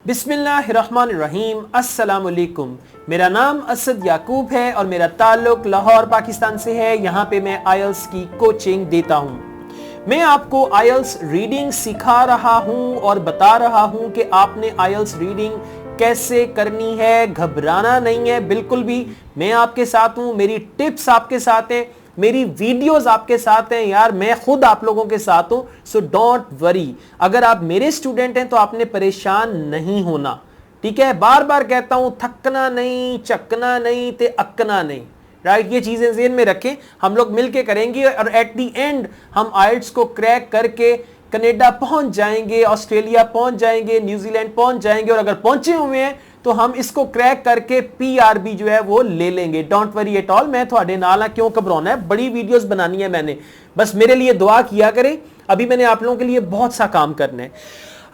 बिस्मिल्लाहिर्रहमानिर्रहीम। अस्सलाम वालेकुम। मेरा नाम असद याकूब है और मेरा ताल्लुक लाहौर पाकिस्तान से है। यहाँ पे मैं आयल्स की कोचिंग देता हूँ। मैं आपको आयल्स रीडिंग सिखा रहा हूँ और बता रहा हूँ कि आपने आयल्स रीडिंग कैसे करनी है। घबराना नहीं है बिल्कुल भी। मैं आपके साथ हूँ, मेरी टिप्स आपके साथ हैं, मेरी वीडियोस आपके साथ हैं यार, मैं खुद आप लोगों के साथ हूं। सो डोंट वरी, अगर आप मेरे स्टूडेंट हैं तो आपने परेशान नहीं होना, ठीक है। बार बार कहता हूं, थकना नहीं, चकना नहीं, ते अकना नहीं, राइट। ये चीजें ज़हन में रखें, हम लोग मिलके करेंगे और एट द एंड हम आइल्ट्स को क्रैक करके कनाडा पहुंच जाएंगे, ऑस्ट्रेलिया पहुंच जाएंगे, न्यूजीलैंड पहुंच जाएंगे, और अगर पहुंचे हुए हैं तो हम इसको क्रैक करके पीआरबी जो है वो ले लेंगे। डोंट वरी एट ऑल, मैं थोड़े नाल क्यों घबराना है, बड़ी वीडियोस बनानी है मैंने, बस मेरे लिए दुआ किया करें। अभी मैंने आप लोगों के लिए बहुत सा काम करना है।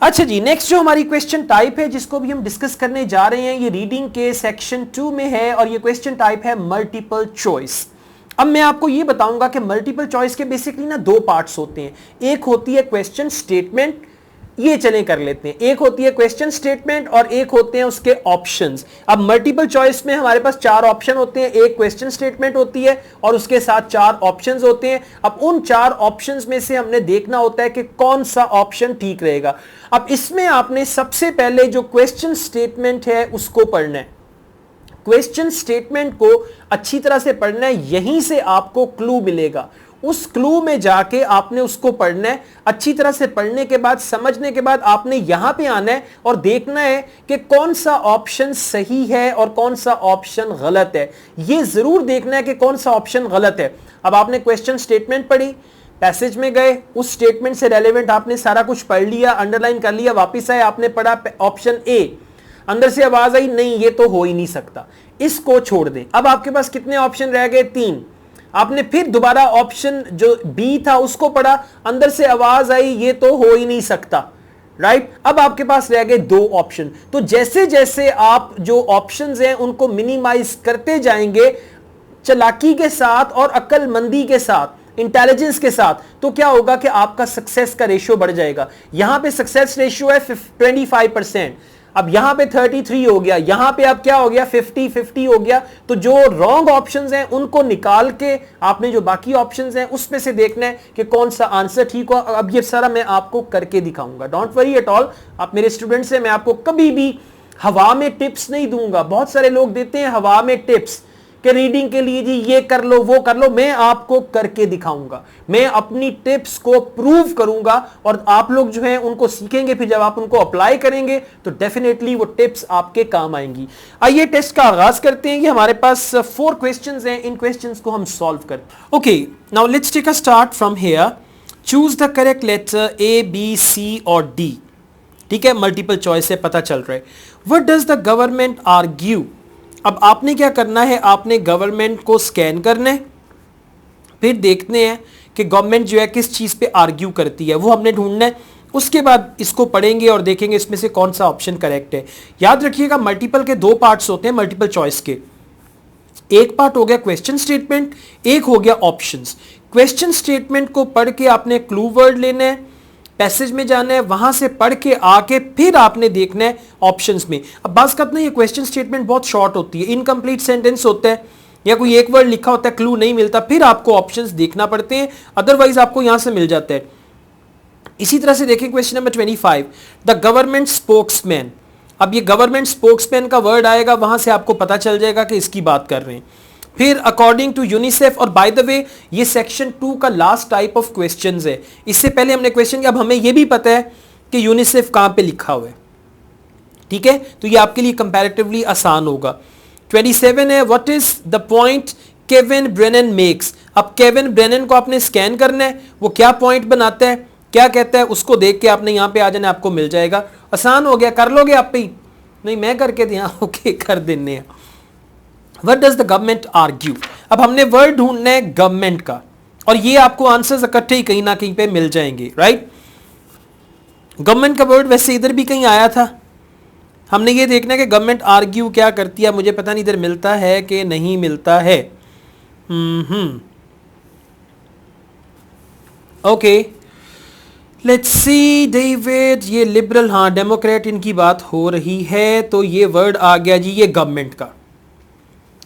अच्छा जी, नेक्स्ट जो हमारी क्वेश्चन टाइप है जिसको भी हम डिस्कस करने जा रहे हैं, ये रीडिंग के सेक्शन 2 में है और ये क्वेश्चन टाइप है मल्टीपल चॉइस। अब मैं आपको ये बताऊंगा कि मल्टीपल चॉइस के बेसिकली ना दो पार्ट्स होते हैं। एक होती है क्वेश्चन स्टेटमेंट, ये चलें कर लेते हैं। एक होती है क्वेश्चन स्टेटमेंट और एक होते हैं उसके ऑप्शंस। अब मल्टीपल चॉइस में हमारे पास 4 ऑप्शन होते हैं, एक क्वेश्चन स्टेटमेंट होती है और उसके साथ 4 ऑप्शंस होते हैं। अब उन 4 ऑप्शंस में से हमने देखना होता है कि कौन सा ऑप्शन ठीक रहेगा। अब इसमें आपने सबसे पहले जो क्वेश्चन स्टेटमेंट है उसको पढ़ना है। क्वेश्चन स्टेटमेंट को अच्छी तरह से पढ़ना है, यहीं से आपको क्लू मिलेगा। उस क्लू में जाके आपने उसको पढ़ना है। अच्छी तरह से पढ़ने के बाद, समझने के बाद आपने यहां पे आना है और देखना है कि कौन सा ऑप्शन सही है और कौन सा ऑप्शन गलत है। यह जरूर देखना है कि कौन सा ऑप्शन गलत है। अब आपने क्वेश्चन स्टेटमेंट पढ़ी, पैसेज में गए, उस स्टेटमेंट से रेलेवेंट आपने सारा कुछ पढ़ लिया, अंडरलाइन कर लिया, वापिस आए, आपने पढ़ा ऑप्शन ए, अंदर से आवाज आई नहीं ये तो हो ही नहीं सकता, इसको छोड़ दें। अब आपके पास कितने ऑप्शन रह गए? 3। आपने फिर दोबारा ऑप्शन जो बी था उसको पढ़ा, अंदर से आवाज आई ये तो हो ही नहीं सकता, राइट। अब आपके पास रह गए 2 ऑप्शन। तो जैसे जैसे आप जो ऑप्शंस हैं उनको मिनिमाइज करते जाएंगे चालाकी के साथ और अक्लमंदी के साथ, इंटेलिजेंस के साथ, तो क्या होगा कि आपका सक्सेस का रेशियो बढ़ जाएगा। यहां पे सक्सेस रेशियो है 25%, अब यहां पे 33 हो गया, यहां पे अब क्या हो गया 50-50 हो गया। तो जो रॉन्ग ऑप्शंस हैं उनको निकाल के आपने जो बाकी ऑप्शंस हैं उसमें से देखना है कि कौन सा आंसर ठीक हो। अब ये सारा मैं आपको करके दिखाऊंगा, डोंट वरी एट ऑल। आप मेरे स्टूडेंट्स हैं, मैं आपको कभी भी हवा में टिप्स नहीं दूंगा। बहुत सारे लोग देते हैं हवा में टिप्स कि रीडिंग के लिए जी ये कर लो वो कर लो, मैं आपको करके दिखाऊंगा। मैं अपनी टिप्स को प्रूव करूंगा और आप लोग जो हैं उनको सीखेंगे, फिर जब आप उनको अप्लाई करेंगे तो डेफिनेटली वो टिप्स आपके काम आएंगी। आइए टेस्ट का आगाज करते हैं। ये हमारे पास 4 क्वेश्चंस हैं, इन क्वेश्चंस को हम सॉल्व करते हैं। Okay, now let's take a start from here. Choose the correct letter A, B, C और डी। ठीक है, मल्टीपल चॉइस से पता चल रहा है। What does the government argue? अब आपने क्या करना है, आपने गवर्नमेंट को स्कैन करना है, फिर देखते हैं कि गवर्नमेंट जो है किस चीज़ पे आर्ग्यू करती है, वो हमने ढूंढना है। उसके बाद इसको पढ़ेंगे और देखेंगे इसमें से कौन सा ऑप्शन करेक्ट है। याद रखिएगा मल्टीपल के 2 पार्ट्स होते हैं मल्टीपल चॉइस के। एक पार्ट हो गया क्वेश्चन स्टेटमेंट, एक हो गया ऑप्शंस। क्वेश्चन स्टेटमेंट को पढ़ के आपने क्लू वर्ड लेना है, पैसेज में जाना है, वहां से पढ़ के आके फिर आपने देखना है ऑप्शंस में। अब बात करते हैं, ये क्वेश्चन स्टेटमेंट बहुत शॉर्ट होती है, इनकम्प्लीट सेंटेंस होता है या कोई एक वर्ड लिखा होता है, क्लू नहीं मिलता, फिर आपको ऑप्शंस देखना पड़ते हैं, अदरवाइज आपको यहां से मिल जाता है। इसी तरह से देखें question number 25, the government spokesman. अब ये गवर्नमेंट स्पोक्समैन का वर्ड आएगा, वहां से आपको पता चल जाएगा कि इसकी बात कर रहे हैं। फिर अकॉर्डिंग टू यूनिसेफ, और बाय द वे ये सेक्शन 2 का लास्ट टाइप ऑफ क्वेश्चंस है। इससे पहले हमने क्वेश्चन किया, अब हमें ये भी पता है कि यूनिसेफ कहां पे लिखा हुआ है, ठीक है, तो ये आपके लिए कंपैरेटिवली आसान होगा। 27 है, what is the point Kevin Brennan makes. अब केविन ब्रेनन को आपने स्कैन करना है, वो क्या पॉइंट बनाता है, क्या कहता है, उसको देख के आपने यहां पे आ जाना, आपको मिल जाएगा। आसान हो गया, कर लोगे आप पे ही? नहीं, मैं करके दिया, ओके कर देने। What does the government argue? अब हमने वर्ड ढूंढना है गवर्नमेंट का, और ये आपको आंसर्स इकट्ठे ही कहीं ना कहीं पे मिल जाएंगे, राइट। गवर्नमेंट का वर्ड वैसे इधर भी कहीं आया था, हमने ये देखना है कि गवर्नमेंट आर्ग्यू क्या करती है। मुझे पता नहीं इधर मिलता है कि नहीं मिलता है। ओके, लेट्स सी डेविड, ये लिबरल, हाँ डेमोक्रेट इनकी बात हो रही है, तो ये वर्ड आ गया जी, ये गवर्नमेंट का,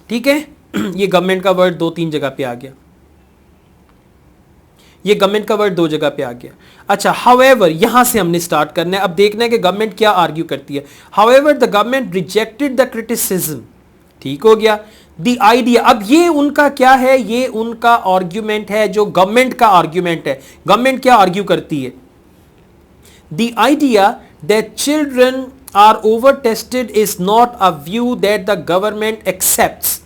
ठीक है। ये गवर्नमेंट का वर्ड 2-3 जगह पे आ गया, ये गवर्नमेंट का वर्ड 2 जगह पे आ गया। अच्छा, हाउएवर, यहां से हमने स्टार्ट करना है, अब देखना है कि गवर्नमेंट क्या आर्ग्यू करती है। However the government rejected the criticism, ठीक हो गया। द आइडिया, अब ये उनका क्या है, ये उनका आर्ग्यूमेंट है, जो गवर्नमेंट का आर्ग्यूमेंट है। गवर्नमेंट क्या आर्ग्यू करती है? The idea that children are over tested is not a view that the government accepts,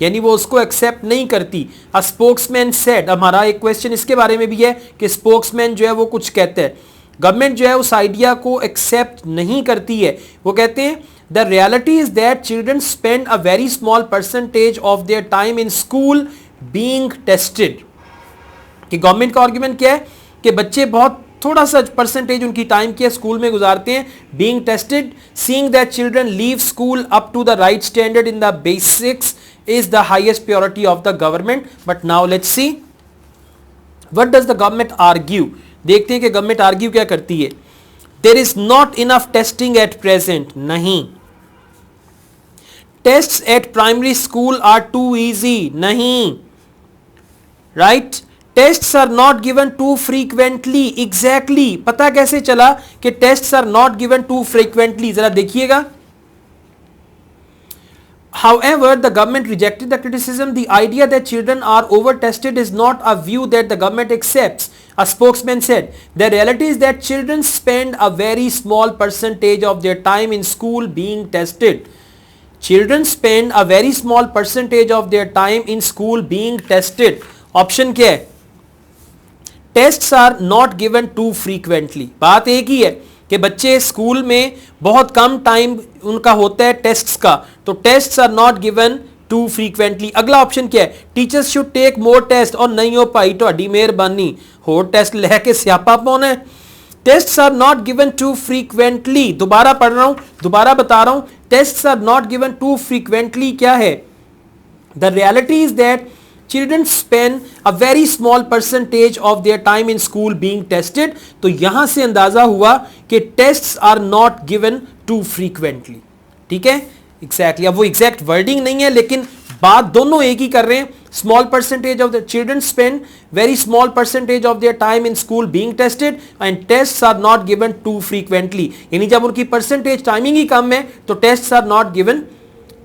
यानी वो उसको एक्सेप्ट नहीं करती। अ स्पोक्समैन सेड, हमारा एक क्वेश्चन इसके बारे में भी है कि स्पोक्समैन जो है वो कुछ कहते हैं, गवर्नमेंट जो है उस आइडिया को एक्सेप्ट नहीं करती है। वो कहते हैं the reality is that children spend a very small percentage of their time in school being tested. कि गवर्नमेंट का आर्गुमेंट क्या है कि बच्चे बहुत थोड़ा सा परसेंटेज उनकी टाइम के स्कूल में गुजारते हैं, being tested. Seeing that children leave school up to the right standard in the basics is the highest priority of the government. But now let's see what does the government argue. देखते हैं कि government argue क्या करती है। There is not enough testing at present, नहीं। Tests at primary school are too easy, नहीं। Right? Tests are not given too frequently, exactly। पता कैसे चला कि tests are not given too frequently, जरा देखिएगा। However, the government rejected the criticism. The idea that children are over-tested is not a view that the government accepts. A spokesman said, the reality is that children spend a very small percentage of their time in school being tested. Children spend a very small percentage of their time in school being tested. Option क्या है? Tests are not given too frequently. बात एक ही है कि बच्चे school में बहुत कम time उनका होता है टेस्ट्स का, तो tests are not given too frequently. अगला ऑप्शन क्या है? Teachers should take more test, और नहीं हो पाई तो अड्डी मेहरबानी हो टेस्ट लेके स्यापा पाना है। Tests are not given too frequently, दोबारा पढ़ रहा हूं, दोबारा बता रहा हूं, tests are not given too frequently क्या है? The reality is that children spend a very small percentage of their time in school being tested. तो यहां से अंदाजा हुआ कि tests are not given too frequently, ठीक है, exactly। अब वो exact wording नहीं है, लेकिन बात दोनों एक ही कर रहे हैं। Small percentage of the children spend very small percentage of their time in school being tested and tests are not given too frequently, यानी जब उनकी percentage टाइमिंग ही कम है तो tests are not given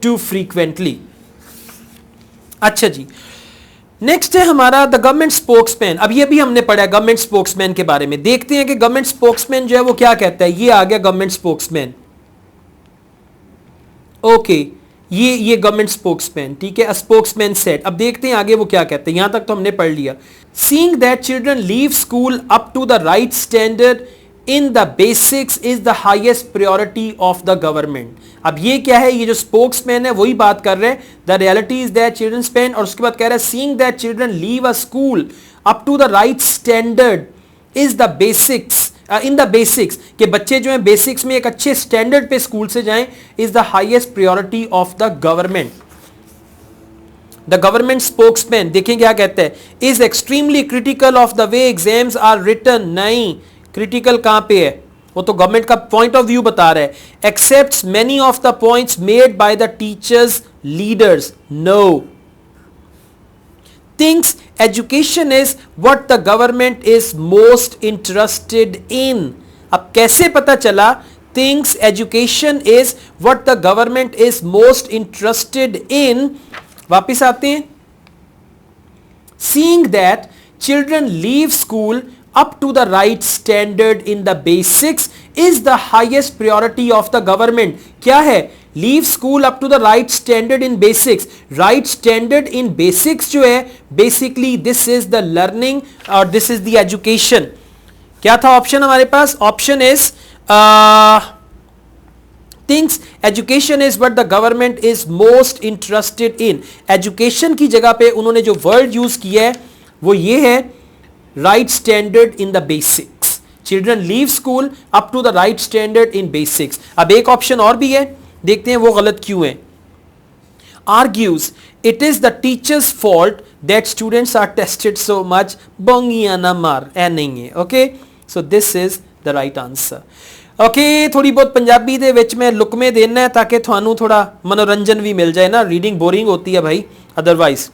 too frequently। अच्छा जी, next है हमारा the government spokesman. अब ये भी हमने पढ़ा है गवर्नमेंट स्पोक्समैन के बारे में। देखते हैं कि गवर्नमेंट स्पोक्समैन जो है वो क्या कहता है। ये आ गया गवर्नमेंट स्पोक्समैन, ओके, ये गवर्नमेंट स्पोक्समैन, ठीक है। स्पोक्समैन सेड, अब देखते हैं आगे वो क्या कहते हैं। यहां तक तो हमने पढ़ लिया। Seeing that children leave school up to the right standard in the basics is the highest priority of the government. अब ये क्या है? ये जो स्पोक्समैन है वही बात कर रहे हैं। The reality is that children spend, और उसके बाद कह रहा है seeing that children leave a school up to the right standard is the basics, in the basics, कि बच्चे जो हैं बेसिक्स में एक अच्छे स्टैंडर्ड पे स्कूल से जाएं, is the highest priority of the government. The government spokesman देखें क्या कहते हैं, is extremely critical of the way exams are written. नहीं, क्रिटिकल कहां पे है? वो तो गवर्नमेंट का पॉइंट ऑफ व्यू बता रहा है। Accepts many of the points made by the teachers leaders, no. Thinks education is what the government is most interested in. अब कैसे पता चला thinks education is what the government is most interested in? वापिस आते हैं। Seeing that children leave school up to the right standard in the basics is the highest priority of the government. क्या है? Leave school up to the right standard in basics. Right standard in basics जो है basically this is the learning or this is the education. क्या था option हमारे पास? Option is thinks education is what the government is most interested in. Education की जगह पे उन्होंने जो वर्ड यूज किया है वो ये है, right standard in the basics. Children leave school up to the right standard in basics. अब एक ऑप्शन और भी है, देखते हैं वो गलत क्यों है। Argues it is the teacher's fault that students are tested so much. बोंगिया ना मार, ऐ नहीं है, okay. So this is the right answer. Okay, थोड़ी बहुत पंजाबी दे विच मैं लुकमे देना है ताकि थानू थोड़ा मनोरंजन भी मिल जाए ना, रीडिंग बोरिंग होती है भाई otherwise.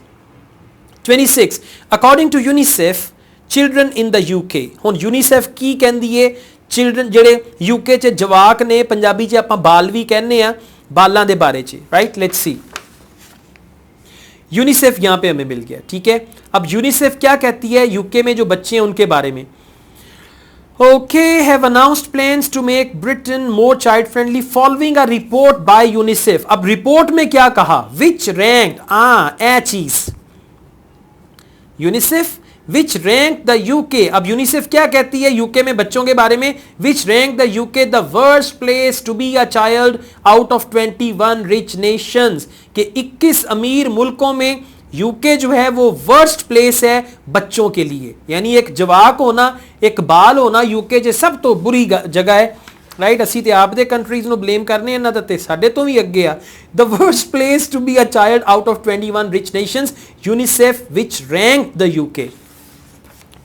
26 according to UNICEF children in the UK. हुण यूनीसेफ की कहंदी है चिल्ड्रन जेडे यूके च जवाक ने, पंजाबी च आपां बाल भी कहने आ, बालां दे बारे च, राइट। लेट्स सी, यूनीसेफ यहां पे हमें मिल गया, ठीक है। अब यूनीसेफ क्या कहती है यूके में जो बच्चे हैं उनके बारे में। Okay, have announced plans to make Britain more child friendly following a report by UNICEF. अब रिपोर्ट में क्या कहा, विच रैंक्ड, ए चीज UNICEF which rank the UK. अब यूनीसेफ क्या कहती है यूके में बच्चों के बारे में, which rank the UK the worst place to be a child out of 21 rich nations, के 21 अमीर मुल्कों में यूके जो है वो वर्स्ट प्लेस है बच्चों के लिए। यानी एक जवाक होना, एक बाल होना यूके च सब तो बुरी जगह है, राइट। असी ते आपदे कंट्रीज नु ब्लेम करने ना ते साडे तो भी अगे आ। The worst place to be a child out of 21 rich nations, UNICEF which rank the UK.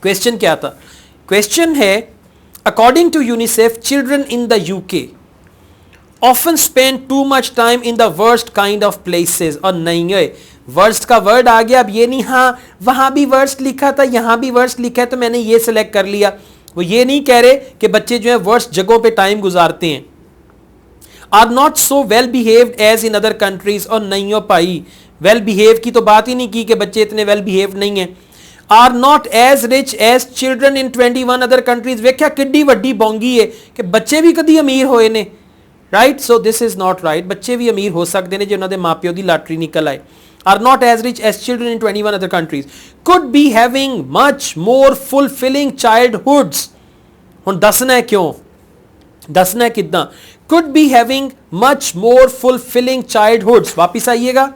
Question क्या था, क्वेश्चन है according to UNICEF children in the UK often spend too much time in the worst kind of places. और नहीं है, worst का word आ गया, अब ये नहीं हाँ वहां भी वर्स्ट लिखा था यहां भी वर्स्ट लिखा है तो मैंने ये सिलेक्ट कर लिया। वो ये नहीं कह रहे कि बच्चे जो है वर्स्ट जगहों पे टाइम गुजारते हैं। Are not so well behaved as in other countries. और नहीं हो भाई, वेल बिहेव की तो बात ही नहीं की कि बच्चे इतने वेल बिहेव्ड नहीं है। Are not as rich as children in 21 other countries. वेख्या किड्डी वड्डी बोंगी है कि बच्चे भी कदी अमीर होए ने, right. So this is not right, बच्चे भी अमीर हो सकते हैं जो उन्होंने मां प्यो की लाटरी निकल आए। Are not as rich as children in 21 other countries, could be having much more fulfilling childhoods. हुण दसना है क्यों, दसना है कितना, could be having much more fulfilling childhoods. वापिस आइएगा,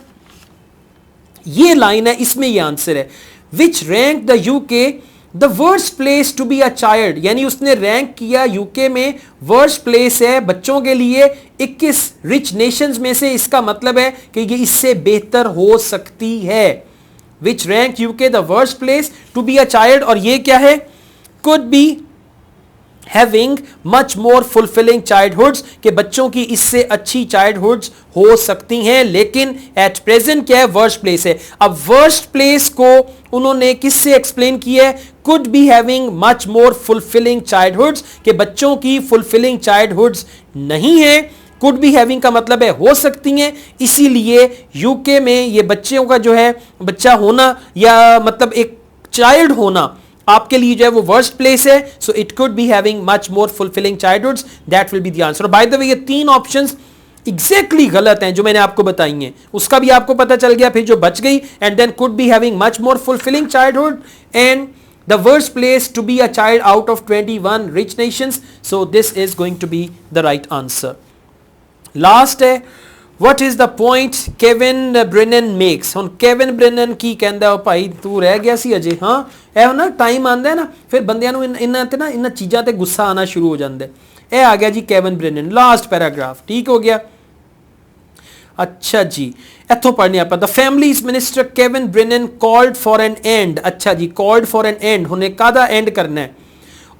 ये लाइन है, इसमें ये आंसर है। Which rank the UK the worst place to be a child, यानी उसने रैंक किया यूके में वर्स्ट प्लेस है बच्चों के लिए 21 रिच नेशंस में से। इसका मतलब है कि ये इससे बेहतर हो सकती है। Which rank UK the worst place to be a child, और ये क्या है, could be having much more fulfilling childhoods, के बच्चों की इससे अच्छी चाइल्डहुड्स हो सकती हैं। लेकिन एट प्रेजेंट क्या है, वर्स्ट प्लेस है। अब वर्स्ट प्लेस को उन्होंने किससे एक्सप्लेन किया है, could be having much more fulfilling childhoods, के बच्चों की फुलफिलिंग चाइल्डहुड्स नहीं है। कुड बी हैविंग का मतलब है हो सकती हैं, इसीलिए यूके में ये बच्चों का जो है बच्चा होना या मतलब एक चाइल्ड होना आपके लिए जो है वो वर्स्ट प्लेस है। So it could be having much more fulfilling childhoods, that will be the answer. By the way ये तीन ऑप्शंस एग्जैक्टली गलत हैं जो मैंने आपको बताई हैं, उसका भी आपको पता चल गया। फिर जो बच गई, and then could be having much more fulfilling childhood and the worst place to be a child out of 21 rich nations. So this is going to be the right answer. Last है, what is the point Kevin Brennan makes। ਹੁਣ Kevin Brennan की कहता है भाई तू रह गया सी अजे। हाँ ਇਹ ना टाइम आंदा है ना फिर बंदियां ਨੂੰ इन्हां ते ना इन्हां चीज़ां ते गुस्सा आना शुरू हो जाता है। ਇਹ आ गया जी केविन ब्रेनन, लास्ट पैराग्राफ, ठीक हो गया। अच्छा जी, इत्थों पढ़ने आप, the families minister Kevin Brennan called for an end. अच्छा जी, कॉल्ड फॉर एन एंड, हुणे कादा एंड करना है,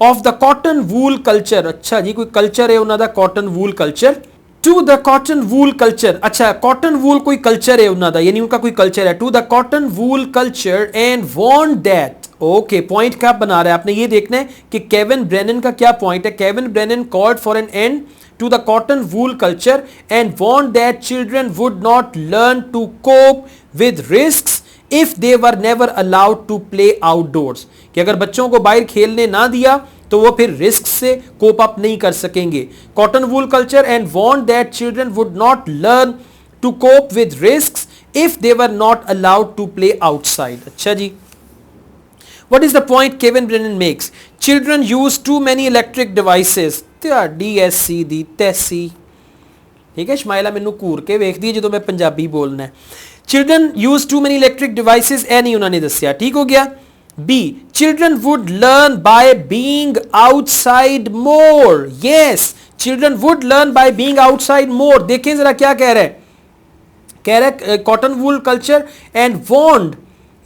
of the cotton wool culture. अच्छा जी, कोई कल्चर है उन्होंने cotton wool culture, to the cotton wool culture. अच्छा, कॉटन वूल कोई कल्चर है उन्होंने, यानी उनका कोई कल्चर है, to the cotton wool culture and want that. Okay, point क्या बना रहा है आपने, ये देखना है कि केविन ब्रेनन का क्या पॉइंट है। Kevin Brennan called for an end to the cotton wool culture and want that children would not learn to cope with risks if they were never allowed to play outdoors, कि अगर बच्चों को बाहर खेलने ना दिया तो वो फिर रिस्क से कोप अप नहीं कर सकेंगे। Cotton wool culture and want that children would not learn to cope with risks if they were not allowed to play outside. अच्छा जी, what is the point Kevin Brennan makes? Children use too many electric devices। DSC ਦੀ ਤੈਸੀ, ठीक है। शमाइला मैनू घूर के वेखदी है जो मैं पंजाबी बोलना है। Children use too many electric devices, ऐ नहीं उन्होंने दसिया, ठीक हो गया। B, children would learn by being outside more। Yes, children would learn by being outside more। देखें जरा क्या कह रहा है, कह रहा है cotton wool culture and want,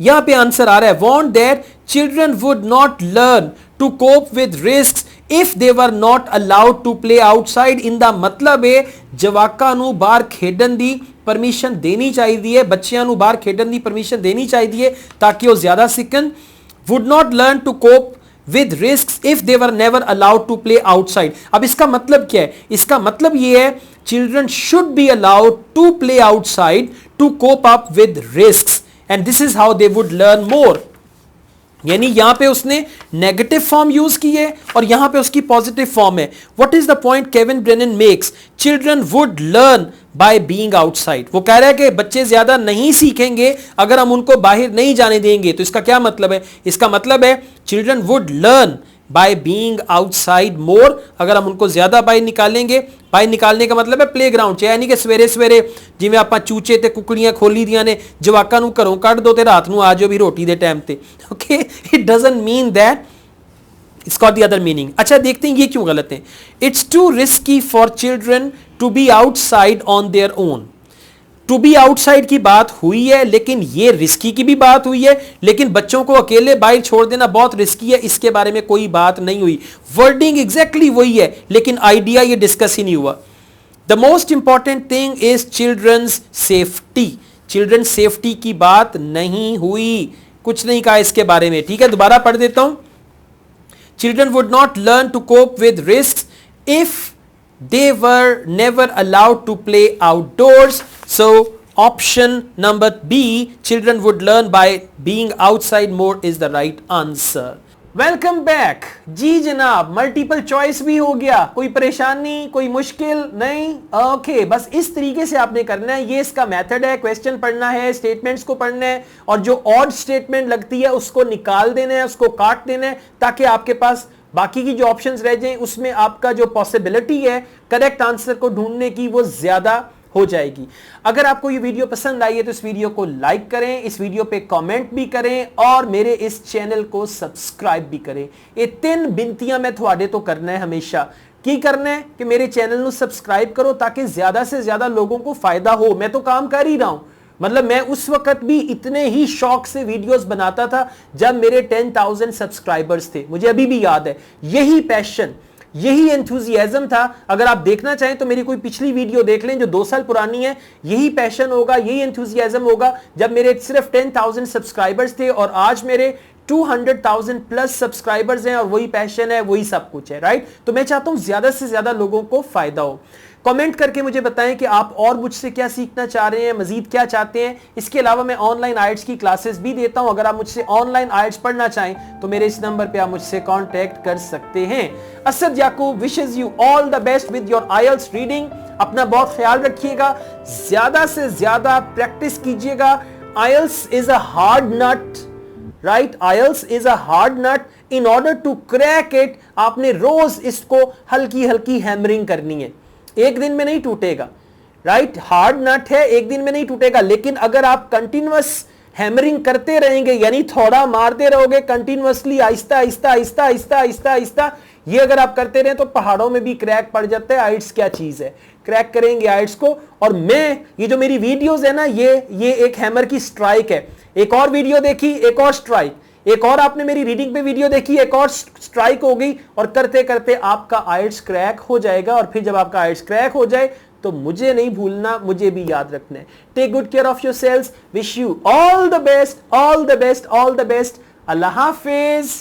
यहां पे आंसर आ रहा है want that children would not learn to cope with risk if they were not allowed to play outside. इंदा मतलब है जवाकां नूं बाहर खेडन दी परमिशन देनी चाहिए, बच्चियां नूं बाहर खेडन दी परमिशन देनी चाहिए ताकि वो ज्यादा सीखन। Would not learn to cope with risks if they were never allowed to play outside। अब इसका मतलब क्या है? इसका मतलब ये है children should be allowed to play outside to cope up with risks and this is how they would learn more। यानी यहां पे उसने नेगेटिव फॉर्म यूज की है और यहां पे उसकी पॉजिटिव फॉर्म है। What is the point Kevin Brennan makes? Children would learn by being outside. वो कह रहा है कि बच्चे ज्यादा नहीं सीखेंगे अगर हम उनको बाहर नहीं जाने देंगे। तो इसका क्या मतलब है? इसका मतलब है children would learn by being outside more. अगर हम उनको ज्यादा बाहर निकालेंगे, बाहर निकालने का मतलब है प्लेग्राउंड, चाहे यानी कि सवेरे सवेरे जिवें आपां चूचे ते कुकड़ियां खोली दियां ने, जवाकां नूं घरों कढ दो ते रात नूं आ जाओ भी रोटी दे टाइम ते। Okay, it doesn't mean that, it's got the other meaning. अच्छा देखते हैं ये क्यों गलत है। It's too risky for children to be outside on their own. To be outside की बात हुई है, लेकिन ये रिस्की की भी बात हुई है, लेकिन बच्चों को अकेले बाहर छोड़ देना बहुत रिस्की है, इसके बारे में कोई बात नहीं हुई। वर्डिंग एग्जैक्टली वही है, लेकिन आइडिया ये डिस्कस ही नहीं हुआ। The most important thing is children's safety. Children safety की बात नहीं हुई, कुछ नहीं कहा इसके बारे में। ठीक है, दोबारा पढ़ देता हूं। Children would not learn to cope with risk if they were never allowed to play outdoors। So option number B, children would learn by being outside more, is the right answer। Welcome back जी जनाब। Multiple choice भी हो गया, कोई परेशानी, कोई मुश्किल नहीं। ओके, बस इस तरीके से आपने करना है। ये इसका मेथड है। क्वेश्चन पढ़ना है, स्टेटमेंट्स को पढ़ना है और जो ऑड स्टेटमेंट लगती है उसको निकाल देना है, उसको काट देना है, ताकि आपके पास बाकी की जो ऑप्शंस रह जाएं उसमें आपका जो पॉसिबिलिटी है करेक्ट आंसर को ढूंढने की वो ज्यादा हो जाएगी। अगर आपको ये वीडियो पसंद आई है तो इस वीडियो को लाइक करें, इस वीडियो पे कमेंट भी करें और मेरे इस चैनल को सब्सक्राइब भी करें। ये 3 बिनतियां मैं थोड़े तो करना है हमेशा। की करना है कि मेरे चैनल को सब्सक्राइब करो ताकि ज्यादा से ज्यादा लोगों को फायदा हो। मैं तो काम कर ही रहा हूं, मतलब मैं उस वक्त भी इतने ही शौक से वीडियोस बनाता था जब मेरे 10,000 सब्सक्राइबर्स थे। मुझे अभी भी याद है, यही पैशन, यही एंथुजियाज्म था। अगर आप देखना चाहें तो मेरी कोई पिछली वीडियो देख लें जो 2 साल पुरानी है। यही पैशन होगा, यही एंथुजियाज्म होगा जब मेरे सिर्फ 10,000 सब्सक्राइबर्स थे और आज मेरे 200,000 प्लस सब्सक्राइबर्स हैं और वही पैशन है, वही सब कुछ है। राइट, तो मैं चाहता हूं ज्यादा से ज्यादा लोगों को फायदा हो। कमेंट करके मुझे बताएं कि आप और मुझसे क्या सीखना चाह रहे हैं, मजीद क्या चाहते हैं। इसके अलावा मैं ऑनलाइन आइट्स की क्लासेस भी देता हूं। अगर आप मुझसे ऑनलाइन आइट्स पढ़ना चाहें तो मेरे इस नंबर पे आप मुझसे कांटेक्ट कर सकते हैं। Asad Yaqoob wishes you all the best with your IELTS reading. अपना बहुत ख्याल रखिएगा, ज्यादा से ज्यादा प्रैक्टिस कीजिएगा। IELTS is a hard nut, right, IELTS is a hard nut. In order to crack it आपने रोज इसको हल्की हल्की हैमरिंग करनी है, एक दिन में नहीं टूटेगा। राइट, हार्ड नट है, एक दिन में नहीं टूटेगा। लेकिन अगर आप कंटिन्यूअस हैमरिंग करते रहेंगे, यानी थोड़ा मारते रहोगे कंटिन्यूअसली, आहिस्ता आहिस्ता आहिस्ता आहिस्ता आहिस्ता आहिस्ता, ये अगर आप करते रहे तो पहाड़ों में भी क्रैक पड़ जाता है। आइट्स क्या चीज है, क्रैक करेंगे आइट्स को। और मैं ये जो मेरी वीडियोस है ना, ये एक हैमर की स्ट्राइक है। एक और वीडियो देखी, एक और स्ट्राइक, एक और आपने मेरी रीडिंग पे वीडियो देखी, एक और स्ट्राइक हो गई और करते करते आपका आइट्स क्रैक हो जाएगा। और फिर जब आपका आइट्स क्रैक हो जाए तो मुझे नहीं भूलना, मुझे भी याद रखना है। Take good care of yourselves. Wish you all the best, all the best, all the best. अल्लाह हाफिज।